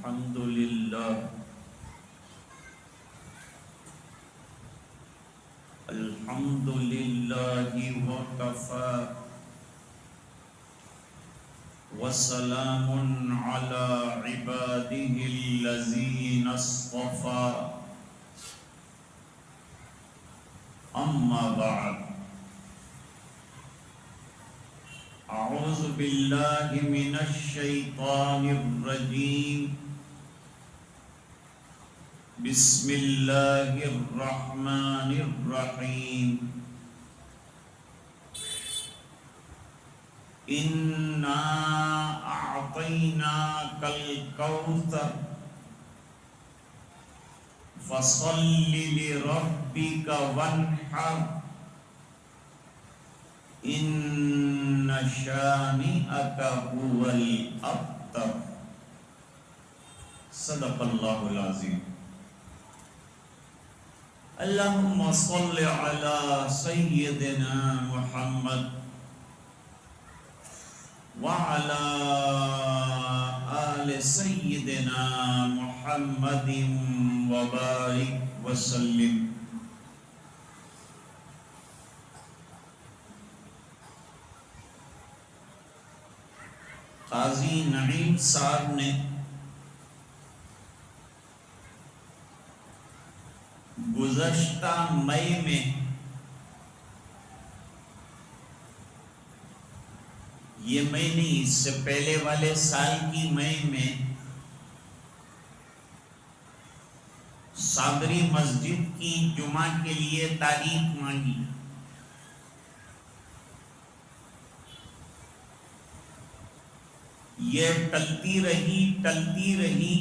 الحمد لله الحمد لله وكفى وسلام على عباده الذين اصطفى أما بعد أعوذ بالله من الشيطان الرجيم بسم الله الرحمن الرحيم إنا أعطيناك الكوثر فصل لربك وانحر إن شانئك هو الأبتر صدق الله العظيم اللهم صل على سيدنا محمد وعلى آل سيدنا محمد وبارك وسلم. قاضی نعیم صاحب نے گزشتہ مئی میں یہ مئی نہیں، اس سے پہلے والے سال کی مئی میں صابری مسجد کی جمعہ کے لیے تاریخ مانگی. یہ ٹلتی رہی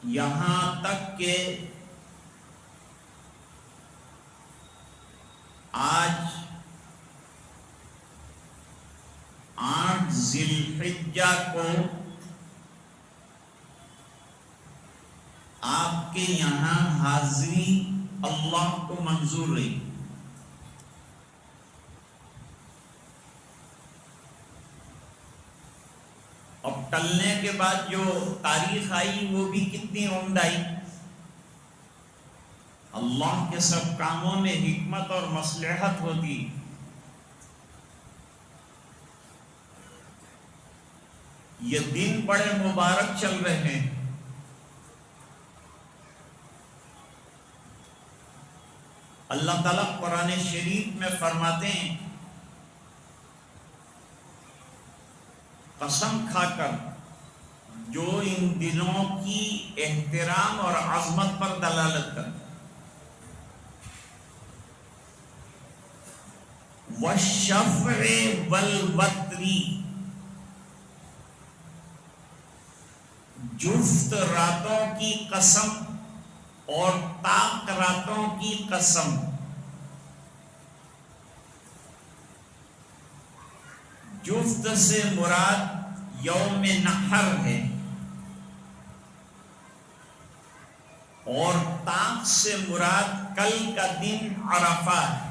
یہاں تک کہ آج 8 ذی الحجہ کو آپ کے یہاں حاضری اللہ کو منظور رہی. اب ٹلنے کے بعد جو تاریخ آئی وہ بھی کتنی عمدہ آئی. اللہ کے سب کاموں میں حکمت اور مصلحت ہوتی. یہ دن بڑے مبارک چل رہے ہیں. اللہ تعالیٰ قرآن شریف میں فرماتے ہیں، قسم کھا کر جو ان دنوں کی احترام اور عظمت پر دلالت کر، والشفع والوتر، جفت راتوں کی قسم اور طاق راتوں کی قسم. جفت سے مراد یوم نحر ہے اور طاق سے مراد کل کا دن عرفہ ہے،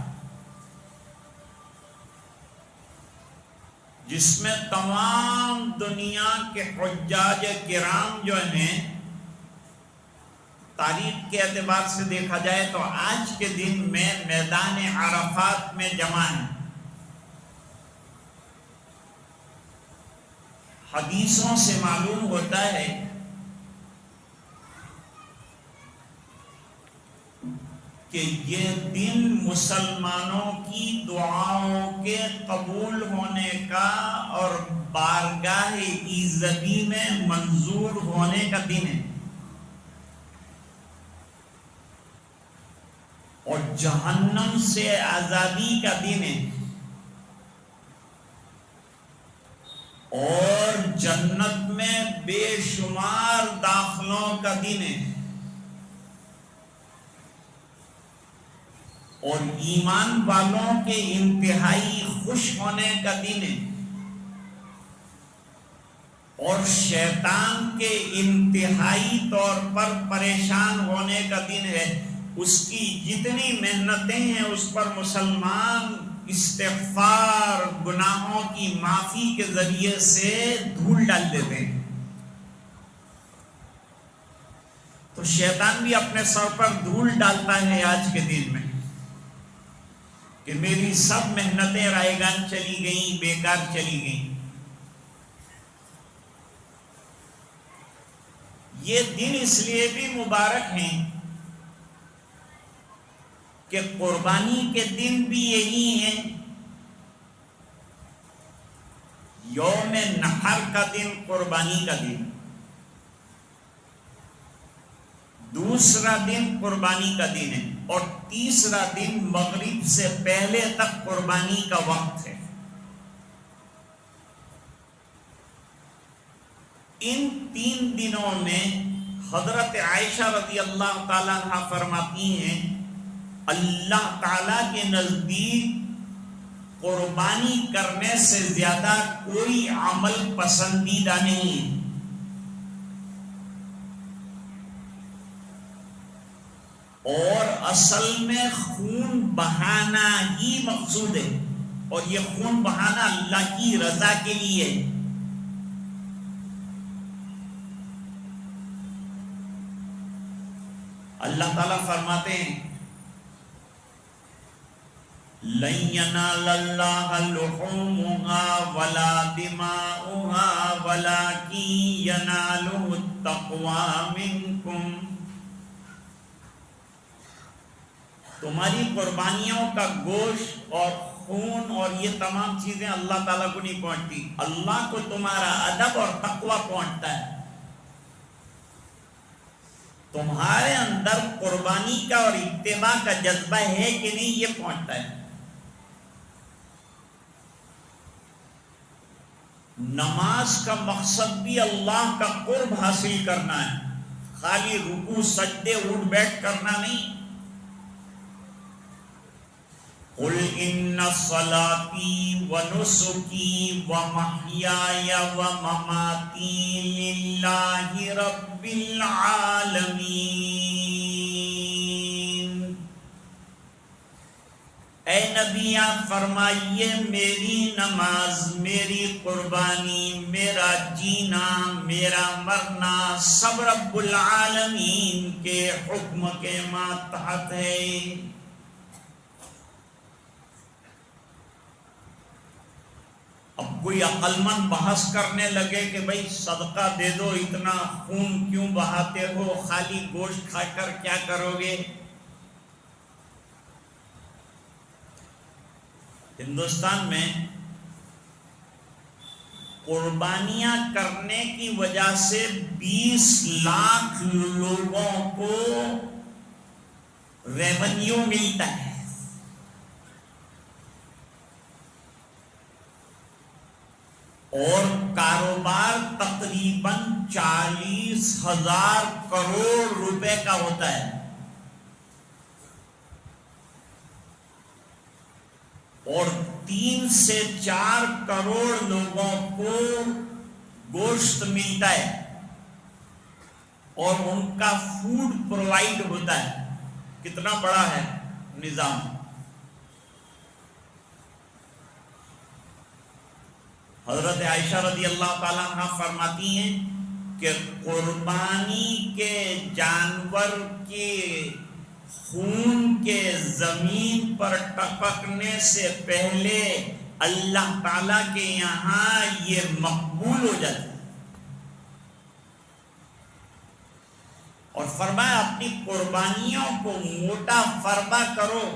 جس میں تمام دنیا کے حجاج کرام جو ہیں، تاریخ کے اعتبار سے دیکھا جائے تو آج کے دن میں میدان عرفات میں جمع ہیں. حدیثوں سے معلوم ہوتا ہے کہ یہ دن مسلمانوں کی دعاؤں کے قبول ہونے کا اور بارگاہ ایزدی میں منظور ہونے کا دن ہے، اور جہنم سے آزادی کا دن ہے، اور جنت میں بے شمار داخلوں کا دن ہے، اور ایمان والوں کے انتہائی خوش ہونے کا دن ہے، اور شیطان کے انتہائی طور پر پریشان ہونے کا دن ہے. اس کی جتنی محنتیں ہیں اس پر مسلمان استغفار، گناہوں کی معافی کے ذریعے سے دھول ڈال دیتے ہیں. تو شیطان بھی اپنے سر پر دھول ڈالتا ہے آج کے دن میں کہ میری سب محنتیں رائیگان چلی گئیں، بیکار چلی گئیں. یہ دن اس لیے بھی مبارک ہیں کہ قربانی کے دن بھی یہی ہیں. یوم نحر کا دن قربانی کا دن، دوسرا دن قربانی کا دن ہے، اور تیسرا دن مغرب سے پہلے تک قربانی کا وقت ہے. ان 3 دنوں میں حضرت عائشہ رضی اللہ تعالیٰ عنہ فرماتی ہیں اللہ تعالیٰ کے نزدیک قربانی کرنے سے زیادہ کوئی عمل پسندیدہ نہیں. اور اصل میں خون بہانا ہی مقصود ہے، اور یہ خون بہانا اللہ کی رضا کے لیے. اللہ تعالیٰ فرماتے ہیں لَن يَنَالَ اللَّهَ لُحُومُهَا وَلَا دِمَاؤُهَا وَلَكِن يَنَالُهُ التَّقْوَى مِنكُمْ. تمہاری قربانیوں کا گوشت اور خون اور یہ تمام چیزیں اللہ تعالیٰ کو نہیں پہنچتی، اللہ کو تمہارا ادب اور تقوی پہنچتا ہے. تمہارے اندر قربانی کا اور اتباع کا جذبہ ہے کہ نہیں، یہ پہنچتا ہے. نماز کا مقصد بھی اللہ کا قرب حاصل کرنا ہے، خالی رکوع سجدے اٹھ بیٹھ کرنا نہیں. قل ان صلاتي ونسكي ومحياي ومماتي لله رب العالمين. اے نبی آپ فرمائیے میری نماز، میری قربانی، میرا جینا، میرا مرنا سب رب العالمین کے حکم کے ماتحت ہے. اب کوئی عقل مند بحث کرنے لگے کہ بھئی صدقہ دے دو، اتنا خون کیوں بہاتے ہو، خالی گوشت کھا کر کیا کرو گے. ہندوستان میں قربانیاں کرنے کی وجہ سے 20 لاکھ لوگوں کو ریونیو ملتا ہے، اور کاروبار تقریباً 40,000 کروڑ روپے کا ہوتا ہے. اور 3 سے 4 کروڑ لوگوں کو گوشت ملتا ہے اور ان کا فوڈ پرووائڈ ہوتا ہے. کتنا بڑا ہے نظام. حضرت عائشہ رضی اللہ تعالیٰ عنہ فرماتی ہیں کہ قربانی کے جانور کے خون کے زمین پر ٹپکنے سے پہلے اللہ تعالیٰ کے یہاں یہ مقبول ہو جاتا ہے. اور فرمایا اپنی قربانیوں کو موٹا فربا کرو،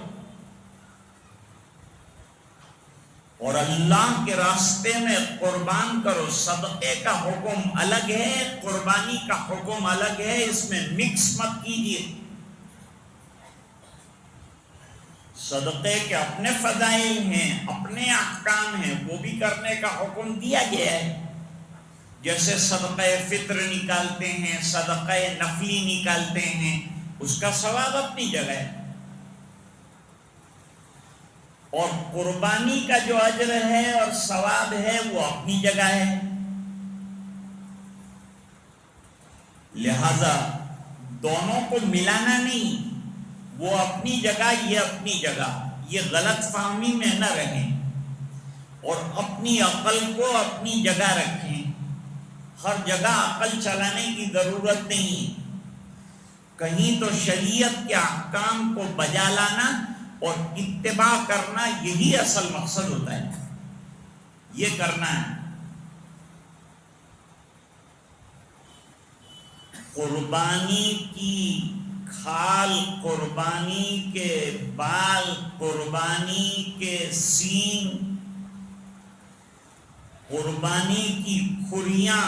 اور اللہ کے راستے میں قربان کرو. صدقے کا حکم الگ ہے، قربانی کا حکم الگ ہے، اس میں مکس مت کیجیے. صدقے کے اپنے فضائل ہیں، اپنے احکام ہیں، وہ بھی کرنے کا حکم دیا گیا ہے. جیسے صدقہ فطر نکالتے ہیں، صدقہ نفلی نکالتے ہیں، اس کا ثواب اپنی جگہ ہے. اور قربانی کا جو اجر ہے اور ثواب ہے وہ اپنی جگہ ہے. لہذا دونوں کو ملانا نہیں، وہ اپنی جگہ، یہ اپنی جگہ. یہ غلط فہمی میں نہ رہیں اور اپنی عقل کو اپنی جگہ رکھیں. ہر جگہ عقل چلانے کی ضرورت نہیں. کہیں تو شریعت کے احکام کو بجا لانا اور اتباع کرنا یہی اصل مقصد ہوتا ہے. یہ کرنا ہے. قربانی کی کھال، قربانی کے بال، قربانی کے سینگ، قربانی کی کھریاں،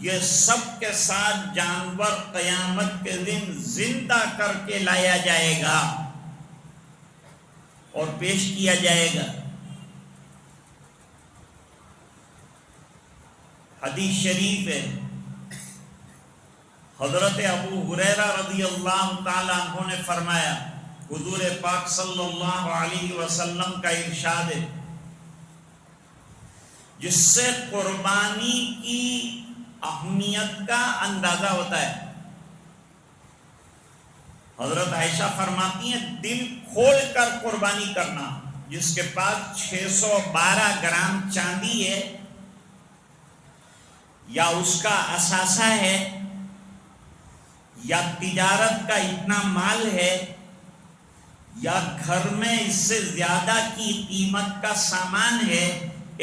یہ سب کے ساتھ جانور قیامت کے دن زندہ کر کے لایا جائے گا اور پیش کیا جائے گا. حدیث شریف ہے، حضرت ابو ہریرہ رضی اللہ تعالیٰ عنہ نے فرمایا، حضور پاک صلی اللہ علیہ وسلم کا ارشاد ہے، جس سے قربانی کی اہمیت کا اندازہ ہوتا ہے. حضرت عائشہ فرماتی ہیں دل کھول کر قربانی کرنا. جس کے پاس 612 گرام چاندی ہے یا اس کا اثاثہ ہے یا تجارت کا اتنا مال ہے یا گھر میں اس سے زیادہ کی قیمت کا سامان ہے،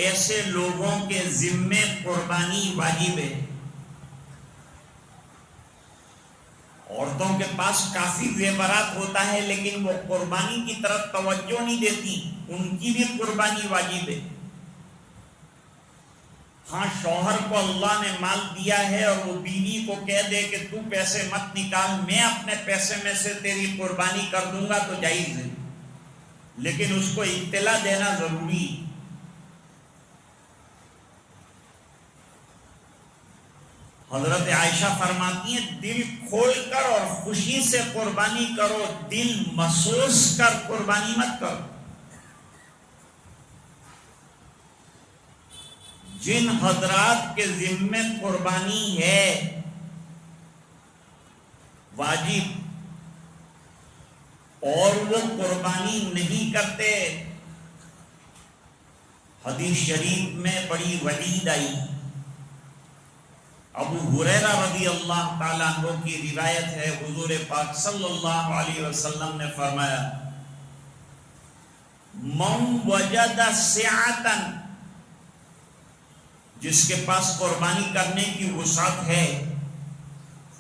ایسے لوگوں کے ذمے قربانی واجب ہے. عورتوں کے پاس کافی زیورات ہوتا ہے لیکن وہ قربانی کی طرف توجہ نہیں دیتی، ان کی بھی قربانی واجب ہے. ہاں، شوہر کو اللہ نے مال دیا ہے اور وہ بیوی کو کہہ دے کہ تو پیسے مت نکال، میں اپنے پیسے میں سے تیری قربانی کر دوں گا تو جائز ہے، لیکن اس کو اطلاع دینا ضروری. حضرت عائشہ فرماتی ہیں دل کھول کر اور خوشی سے قربانی کرو، دل محسوس کر قربانی مت کرو. جن حضرات کے ذمے قربانی ہے واجب اور وہ قربانی نہیں کرتے، حدیث شریف میں بڑی وعید آئی. ابو ہریرہ رضی اللہ تعالیٰ عنہ کی روایت ہے، حضور پاک صلی اللہ علیہ وسلم نے فرمایا، من وجد سعۃ، جس کے پاس قربانی کرنے کی وسعت ہے،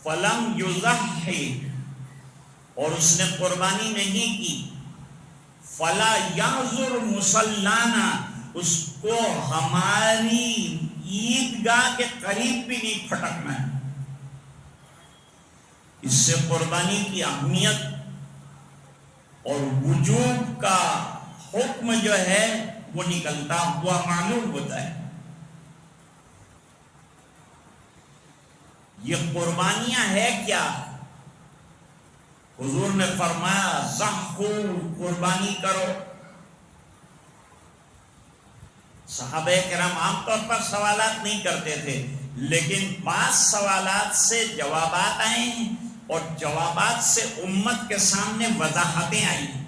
فلم یضحی، اور اس نے قربانی نہیں کی، فلا یحضر مصلانا، اس کو ہماری عیدگاہ کے قریب بھی نہیں پھٹکنا ہے. اس سے قربانی کی اہمیت اور وجوب کا حکم جو ہے وہ نکلتا ہوا معلوم ہوتا ہے. یہ قربانیاں ہے کیا؟ حضور نے فرمایا ضحوا، قربانی کرو. صحابہ کرام عام طور پر سوالات نہیں کرتے تھے، لیکن بعض سوالات سے جوابات آئے ہیں اور جوابات سے امت کے سامنے وضاحتیں آئی ہیں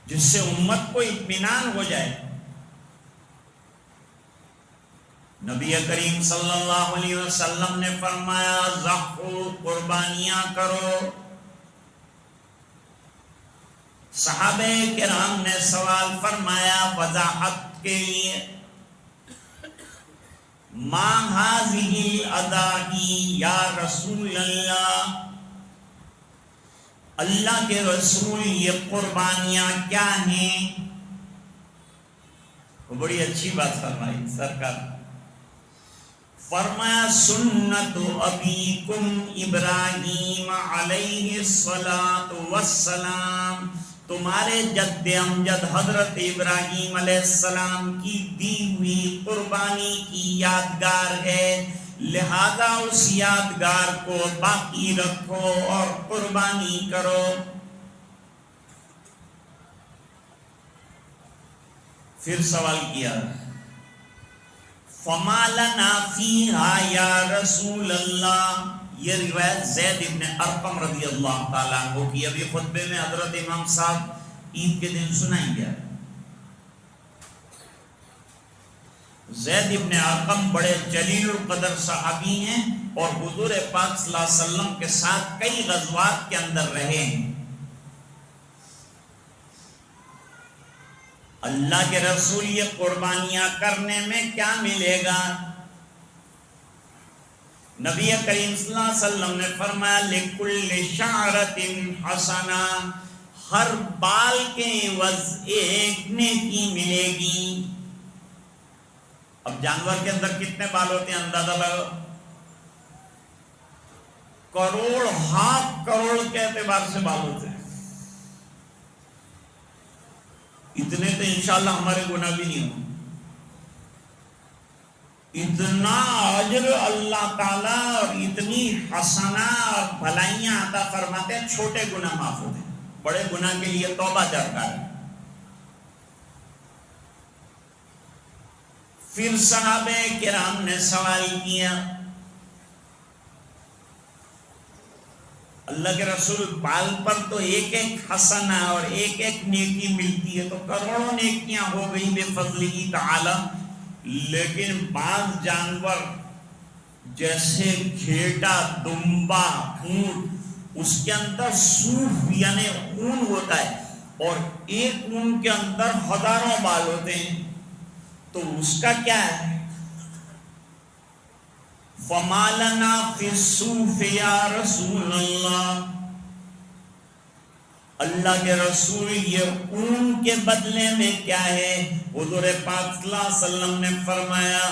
جس سے امت کو اطمینان ہو جائے. نبی کریم صلی اللہ علیہ وسلم نے فرمایا ضحوا، قربانیاں کرو. صحابہ کرام نے سوال فرمایا وضاحت کے لیے، ما هذه الادائی یا رسول اللہ، اللہ کے رسول یہ قربانیاں کیا ہیں؟ وہ بڑی اچھی بات فرمائی سرکار. فرمایا سنت ابیکم ابراہیم علیہ الصلاۃ والسلام، تمہارے جد امجد حضرت ابراہیم علیہ السلام کی دی ہوئی قربانی کی یادگار ہے، لہذا اس یادگار کو باقی رکھو اور قربانی کرو. پھر سوال کیا فما لنا فیہا یا رسول اللہ. یہ روایت زید ابن ارقم رضی اللہ تعالیٰ عنہ کی. ابھی خطبے میں حضرت امام صاحب عید کے دن سنائیں گے. زید ابن ارقم بڑے جلیل القدر صحابی ہیں اور حضور پاک صلی اللہ علیہ وسلم کے ساتھ کئی غزوات کے اندر رہے ہیں. اللہ کے رسول یہ قربانیاں کرنے میں کیا ملے گا؟ نبی کریم صلی اللہ علیہ وسلم نے فرمایا لِكُلِّ شَعْرَةٍ حَسَنَةٍ، ہر بال کے عوض ایک نیکی ملے گی. اب جانور کے اندر کتنے بال ہوتے ہیں اندازہ لگاؤ. کروڑ، 1/2 کروڑ کے اعتبار سے بال ہوتے ہیں. اتنے تو انشاءاللہ ہمارے گناہ بھی نہیں ہوں. اتنا اجر اللہ تعالیٰ اور اتنی حسنہ اور بھلائیاں عطا فرماتے ہیں، چھوٹے گناہ معاف ہوتے ہیں، بڑے گناہ کے لیے توبہ درکار ہے. پھر صحابہ کرام نے سوال کیا، اللہ کے رسول بال پر تو ایک ایک حسنہ اور ایک ایک نیکی ملتی ہے، تو کروڑوں نیکیاں ہو گئی بے فضلہ تعالی. لیکن بعض جانور جیسے گھیٹا، دمبا، اونٹ، اس کے اندر صوف یعنی اون ہوتا ہے اور ایک اون کے اندر ہزاروں بال ہوتے ہیں، تو اس کا کیا ہے؟ فَمَا لَنَا فِي الصُّوفِ يَا رَسُولَ اللَّهِ، اللہ کے رسول یہ اون کے بدلے میں کیا ہے؟ حضور پاک صلی اللہ علیہ وسلم نے فرمایا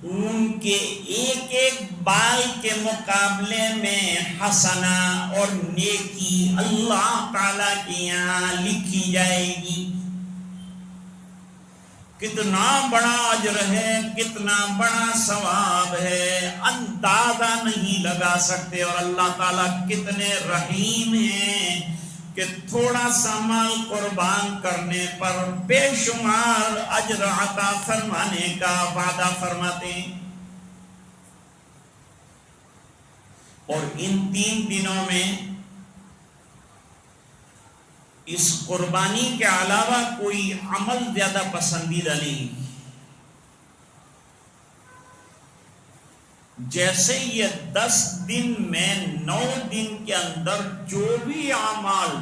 اون کے ایک ایک بال کے مقابلے میں حسنہ اور نیکی اللہ تعالیٰ کے یہاں لکھی جائے گی. کتنا بڑا اجر ہے، کتنا بڑا ثواب ہے، اندازہ نہیں لگا سکتے. اور اللہ تعالیٰ کتنے رحیم ہیں کہ تھوڑا سا مال قربان کرنے پر بے شمار اجر عطا فرمانے کا وعدہ فرماتے ہیں. اور ان 3 دنوں میں اس قربانی کے علاوہ کوئی عمل زیادہ پسندیدہ نہیں. جیسے یہ 10 دن میں 9 دن کے اندر جو بھی اعمال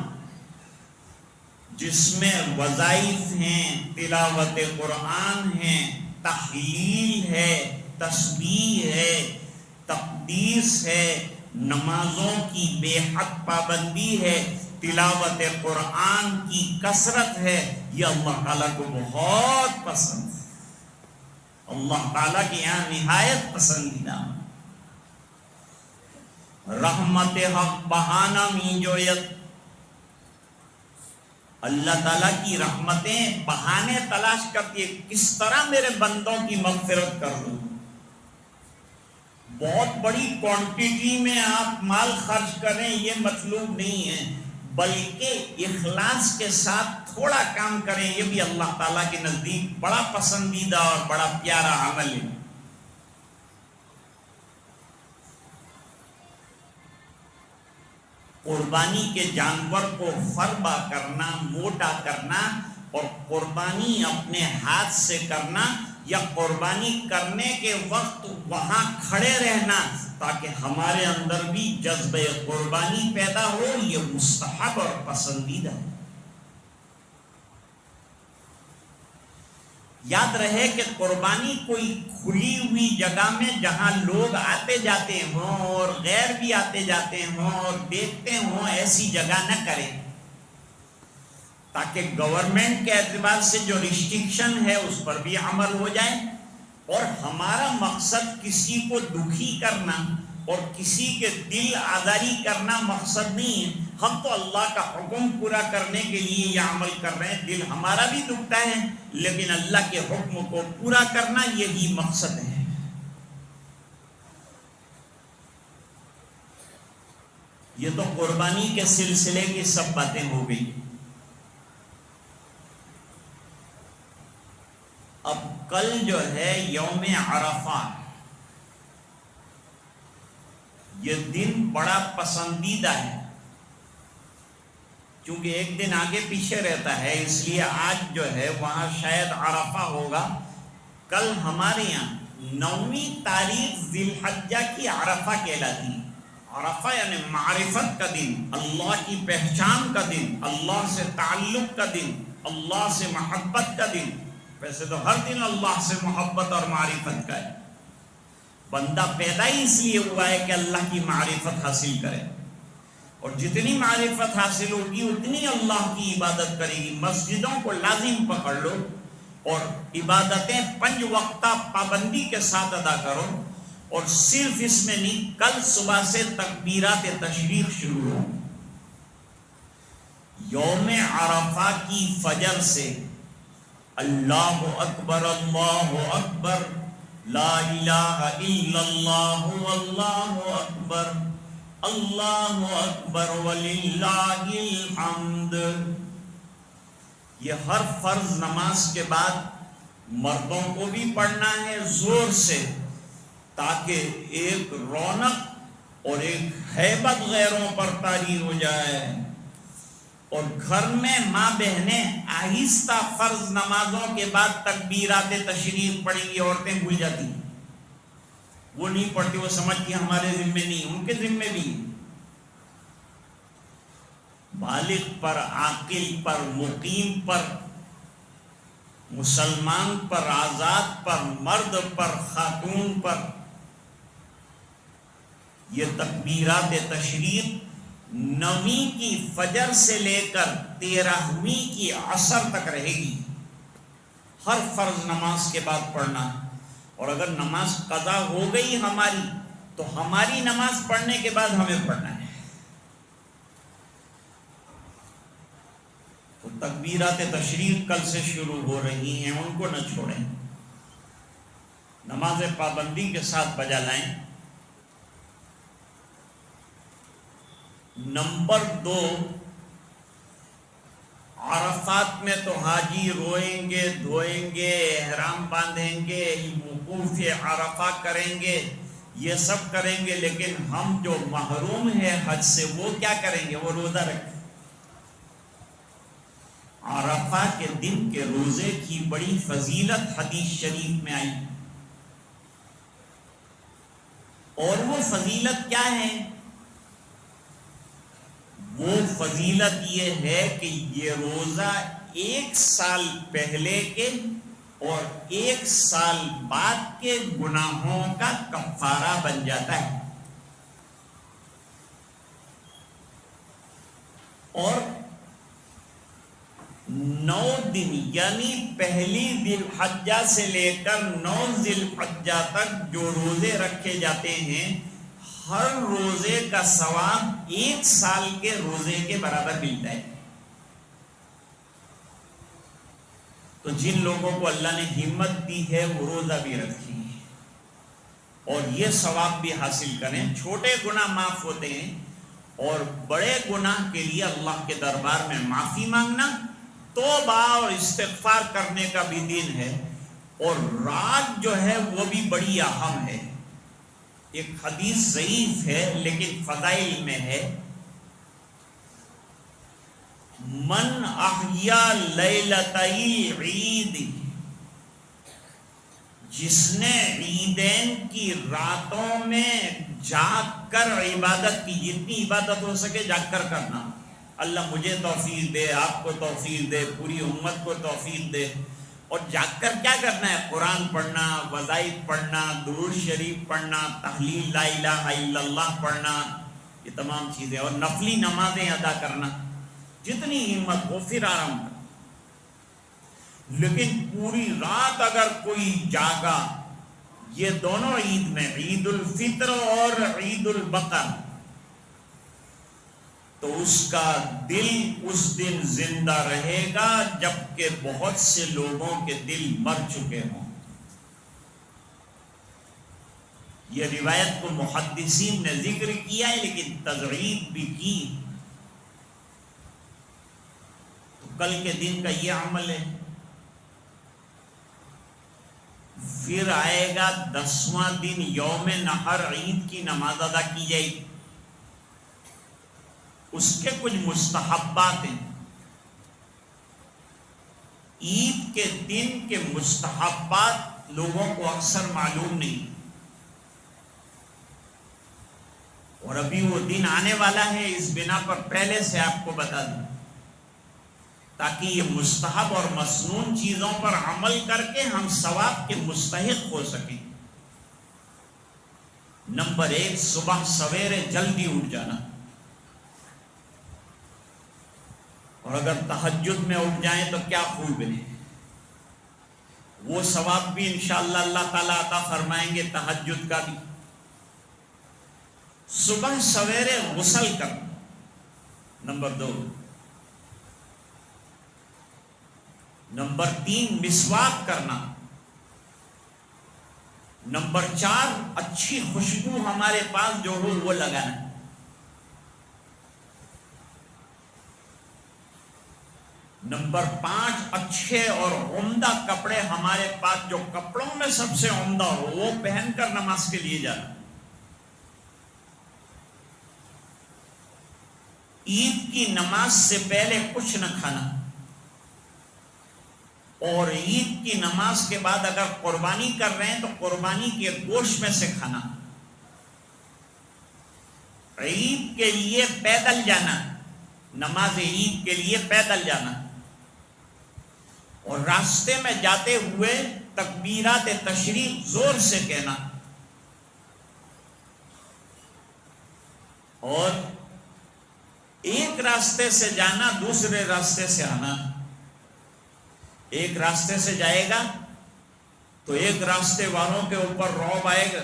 جس میں وظائف ہیں، تلاوت قرآن ہیں، تحلیل ہے، تسبیح ہے، تقدیس ہے، نمازوں کی بے حد پابندی ہے، تلاوت قرآن کی کثرت ہے، یہ اللہ تعالیٰ کو بہت پسند ہے. اللہ تعالیٰ کے یہاں نہایت پسندیدہ. رحمت حق بہانہ می جویت، اللہ تعالیٰ کی رحمتیں بہانے تلاش کرتی ہے، کس طرح میرے بندوں کی مغفرت کر دوں. بہت بڑی کوانٹیٹی میں آپ مال خرچ کریں یہ مطلوب نہیں ہے، بلکہ اخلاص کے ساتھ تھوڑا کام کریں، یہ بھی اللہ تعالیٰ کے نزدیک بڑا پسندیدہ اور بڑا پیارا عمل ہے. قربانی کے جانور کو فربا کرنا، موٹا کرنا، اور قربانی اپنے ہاتھ سے کرنا یا قربانی کرنے کے وقت وہاں کھڑے رہنا تاکہ ہمارے اندر بھی جذبہ قربانی پیدا ہو، یہ مستحب اور پسندیدہ ہے. یاد رہے کہ قربانی کوئی کھلی ہوئی جگہ میں جہاں لوگ آتے جاتے ہوں اور غیر بھی آتے جاتے ہوں اور دیکھتے ہوں ایسی جگہ نہ کریں، تاکہ گورنمنٹ کے اعتبار سے جو ریسٹرکشن ہے اس پر بھی عمل ہو جائے. اور ہمارا مقصد کسی کو دکھی کرنا اور کسی کے دل آزاری کرنا مقصد نہیں ہے. ہم تو اللہ کا حکم پورا کرنے کے لیے یہ عمل کر رہے ہیں، دل ہمارا بھی دکھتا ہے لیکن اللہ کے حکم کو پورا کرنا یہی مقصد ہے. یہ تو قربانی کے سلسلے کی سب باتیں ہو گئی. اب کل جو ہے یوم عرفہ، یہ دن بڑا پسندیدہ ہے چونکہ ایک دن آگے پیچھے رہتا ہے، اس لیے آج جو ہے وہاں شاید عرفہ ہوگا. کل ہمارے یہاں 9ویں تاریخ ذی الحجہ کی عرفہ کہلاتی ہے. عرفہ یعنی معرفت کا دن، اللہ کی پہچان کا دن، اللہ سے تعلق کا دن، اللہ سے محبت کا دن. ویسے تو ہر دن اللہ سے محبت اور معرفت کا ہے. بندہ پیدا ہی اس لیے ہوا ہے کہ اللہ کی معرفت حاصل کرے، اور جتنی معرفت حاصل ہوگی اتنی اللہ کی عبادت کرے گی. مسجدوں کو لازم پکڑ لو اور عبادتیں 5 وقتہ پابندی کے ساتھ ادا کرو. اور صرف اس میں نہیں، کل صبح سے تکبیرات تشریق شروع ہو. یوم عرفہ کی فجر سے اللہ اکبر اللہ اکبر لا الہ الا اللہ واللہ اکبر اللہ اکبر وللہ الحمد، یہ ہر فرض نماز کے بعد مردوں کو بھی پڑھنا ہے زور سے، تاکہ ایک رونق اور ایک ہیبت غیروں پر طاری ہو جائے. اور گھر میں ماں بہنیں آہستہ فرض نمازوں کے بعد تکبیرات تشریف پڑھیں گی. عورتیں بھول جاتی ہیں، وہ نہیں پڑھتی، وہ سمجھتی ہمارے ذمے نہیں، ان کے ذمے بھی. بالغ پر، عاقل پر، مقیم پر، مسلمان پر، آزاد پر، مرد پر، خاتون پر یہ تکبیرات تشریق 9ویں کی فجر سے لے کر 13ویں کی عصر تک رہے گی. ہر فرض نماز کے بعد پڑھنا ہے. اور اگر نماز قضا ہو گئی ہماری تو ہماری نماز پڑھنے کے بعد ہمیں پڑھنا ہے. تو تکبیرات تشریق کل سے شروع ہو رہی ہیں، ان کو نہ چھوڑیں، نماز پابندی کے ساتھ بجا لائیں. نمبر 2، عرفات میں تو حاجی روئیں گے، دھوئیں گے، احرام باندھیں گے، وقوف عرفہ کریں گے، یہ سب کریں گے. لیکن ہم جو محروم ہیں حج سے، وہ کیا کریں گے؟ وہ روزہ رکھیں. عرفہ کے دن کے روزے کی بڑی فضیلت حدیث شریف میں آئی، اور وہ فضیلت کیا ہے؟ وہ فضیلت یہ ہے کہ یہ روزہ 1 سال پہلے کے اور 1 سال بعد کے گناہوں کا کفارہ بن جاتا ہے. اور 9 دن یعنی پہلی ذی الحجہ سے لے کر 9 ذی الحجہ تک جو روزے رکھے جاتے ہیں، ہر روزے کا ثواب 1 سال کے روزے کے برابر ملتا ہے. تو جن لوگوں کو اللہ نے ہمت دی ہے وہ روزہ بھی رکھیں اور یہ ثواب بھی حاصل کریں. چھوٹے گناہ معاف ہوتے ہیں، اور بڑے گناہ کے لیے اللہ کے دربار میں معافی مانگنا، توبہ اور استغفار کرنے کا بھی دن ہے. اور رات جو ہے وہ بھی بڑی اہم ہے. ایک حدیث ضعیف ہے لیکن فضائل میں ہے، من احیا لیلتئی عید، جس نے عیدین کی راتوں میں جاگ کر عبادت کی، جتنی عبادت ہو سکے جاگ کر کرنا. اللہ مجھے توفیق دے، آپ کو توفیق دے، پوری امت کو توفیق دے. اور جاگ کر کیا کرنا ہے؟ قرآن پڑھنا، وظائف پڑھنا، درود شریف پڑھنا، تحلیل لا الہ الا اللہ پڑھنا، یہ تمام چیزیں. اور نفلی نمازیں ادا کرنا، جتنی ہمت ہو پھر آرام کر. لیکن پوری رات اگر کوئی جاگا، یہ دونوں عید میں، عید الفطر اور عید البقر، تو اس کا دل اس دن زندہ رہے گا جبکہ بہت سے لوگوں کے دل مر چکے ہوں. یہ روایت کو محدثین نے ذکر کیا ہے لیکن تضعیف بھی کی. تو کل کے دن کا یہ عمل ہے. پھر آئے گا 10واں دن، یوم نحر، عید کی نماز ادا کی جائے گی. اس کے کچھ مستحبات ہیں. عید کے دن کے مستحبات لوگوں کو اکثر معلوم نہیں، اور ابھی وہ دن آنے والا ہے، اس بنا پر پہلے سے آپ کو بتا دوں تاکہ یہ مستحب اور مسنون چیزوں پر عمل کر کے ہم ثواب کے مستحق ہو سکیں. نمبر 1، صبح سویرے جلدی اٹھ جانا، اور اگر تہجد میں اٹھ جائیں تو کیا خوب ہے، وہ ثواب بھی انشاءاللہ اللہ تعالیٰ عطا فرمائیں گے، تہجد کا بھی. صبح سویرے غسل کرنا، نمبر 2. نمبر 3، مسواک کرنا. نمبر 4، اچھی خوشبو ہمارے پاس جو ہو وہ لگانا. نمبر 5، اچھے اور عمدہ کپڑے ہمارے پاس جو کپڑوں میں سب سے عمدہ ہو وہ پہن کر نماز کے لیے جانا. عید کی نماز سے پہلے کچھ نہ کھانا، اور عید کی نماز کے بعد اگر قربانی کر رہے ہیں تو قربانی کے گوشت میں سے کھانا. عید کے لیے پیدل جانا، نماز عید کے لیے پیدل جانا، اور راستے میں جاتے ہوئے تکبیرات تشریق زور سے کہنا، اور ایک راستے سے جانا دوسرے راستے سے آنا. ایک راستے سے جائے گا تو ایک راستے والوں کے اوپر رعب آئے گا،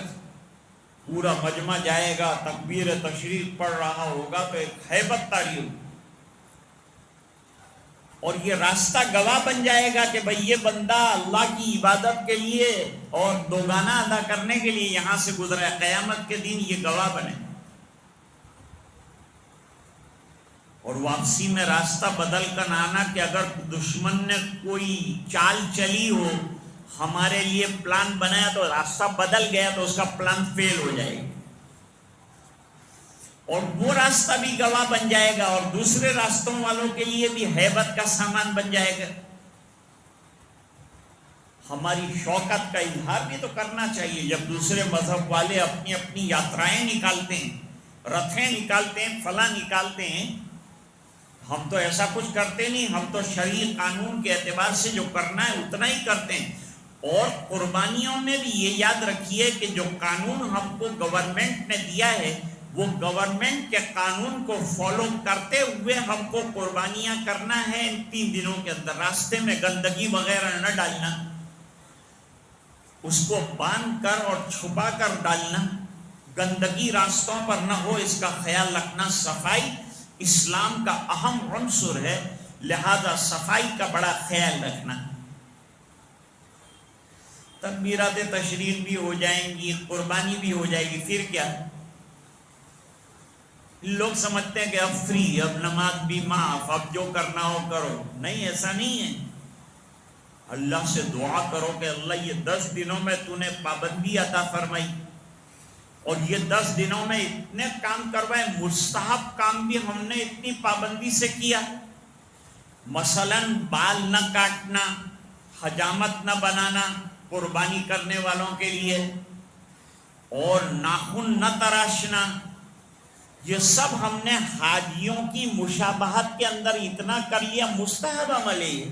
پورا مجمع جائے گا، تکبیر تشریق پڑھ رہا ہوگا تو ایک ہیبت طاری ہوگی، اور یہ راستہ گواہ بن جائے گا کہ بھئی یہ بندہ اللہ کی عبادت کے لیے اور دوگانہ ادا کرنے کے لیے یہاں سے گزرا ہے. قیامت کے دن یہ گواہ بنے. اور واپسی میں راستہ بدل کر آنا کہ اگر دشمن نے کوئی چال چلی ہو، ہمارے لیے پلان بنایا تو راستہ بدل گیا تو اس کا پلان فیل ہو جائے گا، اور وہ راستہ بھی گواہ بن جائے گا، اور دوسرے راستوں والوں کے لیے بھی ہیبت کا سامان بن جائے گا. ہماری شوکت کا اظہار بھی تو کرنا چاہیے. جب دوسرے مذہب والے اپنی اپنی یاترائیں نکالتے ہیں، رتھیں نکالتے ہیں، فلاں نکالتے ہیں، ہم تو ایسا کچھ کرتے نہیں. ہم تو شرعی قانون کے اعتبار سے جو کرنا ہے اتنا ہی کرتے ہیں. اور قربانیوں میں بھی یہ یاد رکھیے کہ جو قانون ہم کو گورنمنٹ نے دیا ہے وہ گورنمنٹ کے قانون کو فالو کرتے ہوئے ہم کو قربانیاں کرنا ہے. ان 3 دنوں کے اندر راستے میں گندگی وغیرہ نہ ڈالنا، اس کو باندھ کر اور چھپا کر ڈالنا، گندگی راستوں پر نہ ہو اس کا خیال رکھنا. صفائی اسلام کا اہم عنصر ہے، لہذا صفائی کا بڑا خیال رکھنا. تکبیرات تشریق بھی ہو جائیں گی، قربانی بھی ہو جائے گی، پھر کیا؟ لوگ سمجھتے ہیں کہ اب فری، اب نماز بھی معاف، اب جو کرنا ہو کرو. نہیں، ایسا نہیں ہے. اللہ سے دعا کرو کہ اللہ یہ 10 دنوں میں تو نے پابندی عطا فرمائی، اور یہ 10 دنوں میں اتنے کام کروائے، مستحب کام بھی ہم نے اتنی پابندی سے کیا. مثلا بال نہ کاٹنا، حجامت نہ بنانا قربانی کرنے والوں کے لیے، اور ناخن نہ تراشنا، یہ سب ہم نے حاجیوں کی مشابہت کے اندر اتنا کر لیا. مستحب عمل ہے یہ،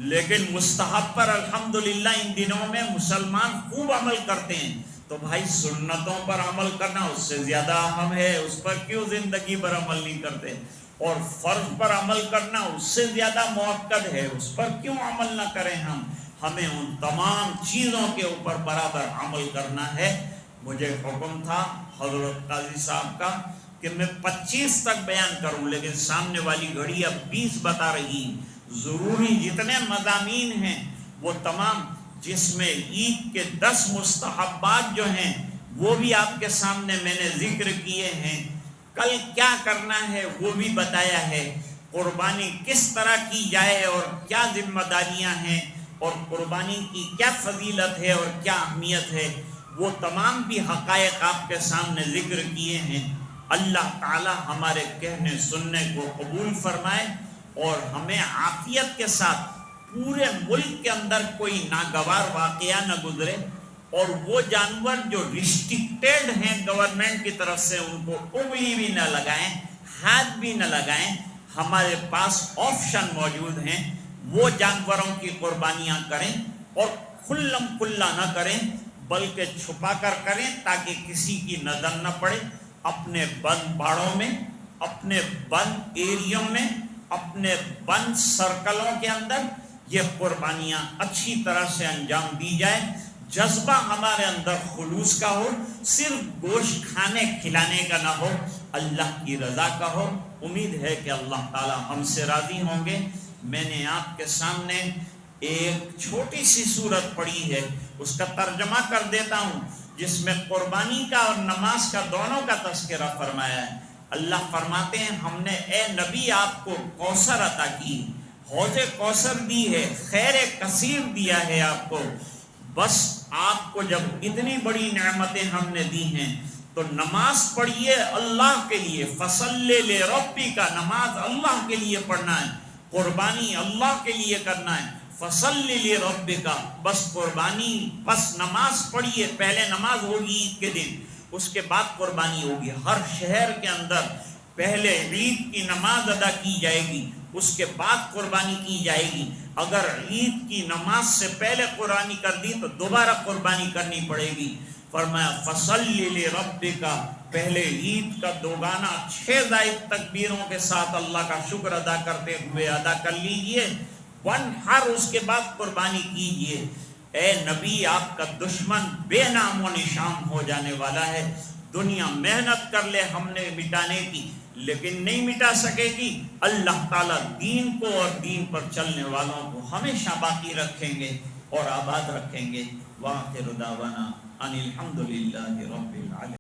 لیکن مستحب پر الحمدللہ ان دنوں میں مسلمان خوب عمل کرتے ہیں. تو بھائی سنتوں پر عمل کرنا اس سے زیادہ اہم ہے، اس پر کیوں زندگی پر عمل نہیں کرتے؟ اور فرض پر عمل کرنا اس سے زیادہ مؤکد ہے، اس پر کیوں عمل نہ کریں ہم؟ ہمیں ان تمام چیزوں کے اوپر برابر عمل کرنا ہے. مجھے حکم تھا حضرت قاضی صاحب کا کہ میں 25 تک بیان کروں، لیکن سامنے والی گھڑی اب 20 بتا رہی. ضروری جتنے مضامین ہیں وہ تمام، جس میں عید کے 10 مستحبات جو ہیں وہ بھی آپ کے سامنے میں نے ذکر کیے ہیں. کل کیا کرنا ہے وہ بھی بتایا ہے. قربانی کس طرح کی جائے اور کیا ذمہ داریاں ہیں، اور قربانی کی کیا فضیلت ہے اور کیا اہمیت ہے، وہ تمام بھی حقائق آپ کے سامنے ذکر کیے ہیں. اللہ تعالی ہمارے کہنے سننے کو قبول فرمائے اور ہمیں عافیت کے ساتھ پورے ملک کے اندر کوئی ناگوار واقعہ نہ گزرے، اور وہ جانور جو ریسٹرکٹیڈ ہیں گورنمنٹ کی طرف سے ان کو انگلی بھی نہ لگائیں، ہاتھ بھی نہ لگائیں۔ ہمارے پاس آپشن موجود ہیں، وہ جانوروں کی قربانیاں کریں اور کھلم کھلا نہ کریں بلکہ چھپا کر کریں تاکہ کسی کی نظر نہ پڑے۔ اپنے بند باڑوں میں، اپنے بند ایریوں میں، اپنے بند سرکلوں کے اندر یہ قربانیاں اچھی طرح سے انجام دی جائے، جذبہ ہمارے اندر خلوص کا ہو، صرف گوشت کھانے کھلانے کا نہ ہو، اللہ کی رضا کا ہو۔ امید ہے کہ اللہ تعالی ہم سے راضی ہوں گے۔ میں نے آپ کے سامنے ایک چھوٹی سی سورت پڑھی ہے، اس کا ترجمہ کر دیتا ہوں، جس میں قربانی کا اور نماز کا دونوں کا تذکرہ فرمایا ہے۔ اللہ فرماتے ہیں ہم نے اے نبی آپ کو کوثر عطا کی، حوض کوثر دی ہے، خیر کثیر دیا ہے آپ کو، بس آپ کو جب اتنی بڑی نعمتیں ہم نے دی ہیں تو نماز پڑھیے اللہ کے لیے، فصلی لربک، نماز اللہ کے لیے پڑھنا ہے، قربانی اللہ کے لیے کرنا ہے، فصلی لربک، بس قربانی، بس نماز پڑھیے، پہلے نماز ہوگی عید کے دن، اس کے بعد قربانی ہوگی۔ ہر شہر کے اندر پہلے عید کی نماز ادا کی جائے گی، اس کے بعد قربانی کی جائے گی۔ اگر عید کی نماز سے پہلے قربانی کر دی تو دوبارہ قربانی کرنی پڑے گی۔ فرمایا فصلی لربک، پہلے عید کا دوگانا 6 زائد تکبیروں کے ساتھ اللہ کا شکر ادا کرتے ہوئے ادا کر لیجئے، ہر اس کے بعد قربانی کیجئے۔ اے نبی آپ کا دشمن بے نام و نشان ہو جانے والا ہے، دنیا محنت کر لے ہم نے مٹانے کی لیکن نہیں مٹا سکے گی۔ اللہ تعالیٰ دین کو اور دین پر چلنے والوں کو ہمیشہ باقی رکھیں گے اور آباد رکھیں گے۔ وآخر دعوانا ان الحمد للہ رب العالمین۔